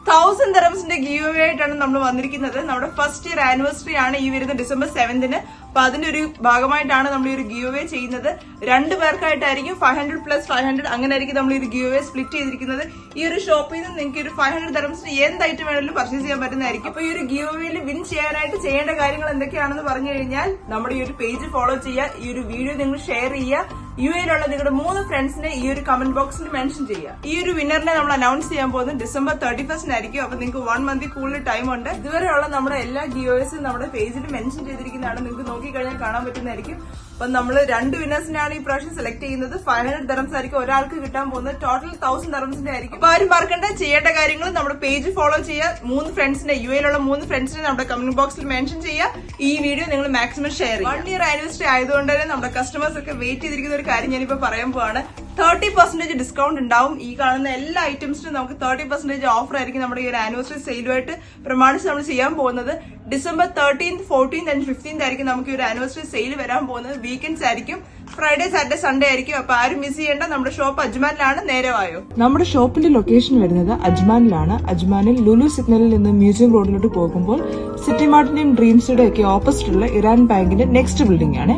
1000 dirhamsന്റെ give away ആയിട്ടാണ് നമ്മൾ വന്നിരിക്കുന്നത്. നമ്മുടെ ഫസ്റ്റ് ഇയർ ആനിവേഴ്സറി ആണ് ഈ വരുന്ന December 7th. അപ്പൊ അതിന്റെ ഒരു ഭാഗമായിട്ടാണ് നമ്മൾ ഈ ഒരു ഗീവ് അവേ ചെയ്യുന്നത്. 2 പേർക്കായിട്ടായിരിക്കും 500 + 500 അങ്ങനെ ആയിരിക്കും നമ്മൾ ഈ ഒരു ഗീവ് അവേ സ്പ്ലിറ്റ് ചെയ്തിരിക്കുന്നത്. ഈ ഒരു ഷോപ്പിൽ നിന്ന് നിങ്ങൾക്ക് ഒരു 500 dirhamsന് എന്ത് ഐറ്റം വേണമെങ്കിലും പർച്ചേസ് ചെയ്യാൻ പറ്റുന്നതായിരിക്കും. അപ്പൊ ഈ ഒരു ഗീവ് അവേയിൽ വിൻ ചെയ്യാനായിട്ട് ചെയ്യേണ്ട കാര്യങ്ങൾ എന്തൊക്കെയാണെന്ന് പറഞ്ഞു കഴിഞ്ഞാൽ നമ്മുടെ ഈ ഒരു പേജ് ഫോളോ ചെയ്യുക, ഈ ഒരു വീഡിയോ നിങ്ങൾ ഷെയർ ചെയ്യുക, UAE-ലുള്ള നിങ്ങളുടെ 3 ഫ്രണ്ട്സിനെ ഈ ഒരു കമന്റ് ബോക്സിൽ മെൻഷൻ ചെയ്യുക. ഈ ഒരു വിന്നറിനെ നമ്മൾ അനൗൺസ് ചെയ്യാൻ പോകുന്നത് December 31st ആയിരിക്കും. അപ്പൊ നിങ്ങൾക്ക് 1 month കൂടുതൽ ടൈം ഉണ്ട്. ഇതുവരെയുള്ള നമ്മുടെ എല്ലാ ഗീവേഴ്സും നമ്മുടെ പേജിൽ മെൻഷൻ ചെയ്തിരിക്കുന്നതാണ്. നിങ്ങൾക്ക് നോക്കിക്കഴിഞ്ഞാൽ കാണാൻ പറ്റുന്നതായിരിക്കും. അപ്പൊ നമ്മൾ 2 വിന്നേഴ്സിനാണ് ഈ പ്രാവശ്യം സെലക്ട് ചെയ്യുന്നത്. 500 dirhams ആയിരിക്കും ഒരാൾക്ക് കിട്ടാൻ പോകുന്നത്. ടോട്ടൽ 1000 dirhamsന്റെ ആയിരിക്കും. അപ്പൊ ആരും മറക്കണ്ട, ചെയ്യേണ്ട കാര്യങ്ങൾ നമ്മുടെ പേജ് ഫോളോ ചെയ്യുക, 3 ഫ്രണ്ട്സിനെ UAE-ലുള്ള 3 ഫ്രണ്ട്സിനെ നമ്മുടെ കമന്റ് ബോക്സിൽ മെൻഷൻ ചെയ്യുക. ഈ വീഡിയോ നിങ്ങൾ മാക്സിമം ഷെയർ ചെയ്യുക. 1 year ആനിവേഴ്സറി ആയതുകൊണ്ട് തന്നെ നമ്മുടെ കസ്റ്റമേഴ്സ് ഒക്കെ വെയിറ്റ് ചെയ്തിരിക്കുന്ന ഒരു കാര്യം ഞാനിപ്പോ പറയാൻ പോവാണ്. 30% ഡിസ്കൗണ്ട് ഉണ്ടാവും. ഈ കാണുന്ന എല്ലാ ഐറ്റംസിനും നമുക്ക് 30% ഓഫർ ആയിരിക്കും നമ്മുടെ ഈ ഒരു ആനിവേഴ്സറി സെയിലുമായിട്ട് പ്രമാണിച്ച് നമ്മൾ ചെയ്യാൻ പോകുന്നത്. December 13th, 14th and 15th ആയിരിക്കും നമുക്ക് ഈ ഒരു ആനിവേഴ്സറി സെയിൽ വരാൻ പോകുന്നത്. വീക്കെൻഡ്സ് ആയിരിക്കും, ഫ്രൈഡേ, സാറ്റർഡേ, സൺഡേ ആയിരിക്കും. അപ്പൊ ആരും മിസ് ചെയ്യേണ്ട. നമ്മുടെ ഷോപ്പ് അജ്മാനിലാണ്. നേരെ വായോ. നമ്മുടെ ഷോപ്പിന്റെ ലൊക്കേഷൻ വരുന്നത് അജ്മാനിലാണ്. അജ്മാനിൽ ലുലു സിഗ്നലിൽ നിന്ന് മ്യൂസിയം റോഡിലോട്ട് പോകുമ്പോൾ സിറ്റി മാർട്ടിന്റെയും ഡ്രീംസിന്റെ ഒക്കെ ഓപ്പോസിറ്റുള്ള ഇറാൻ ബാങ്കിന്റെ നെക്സ്റ്റ് ബിൽഡിംഗ് ആണ്.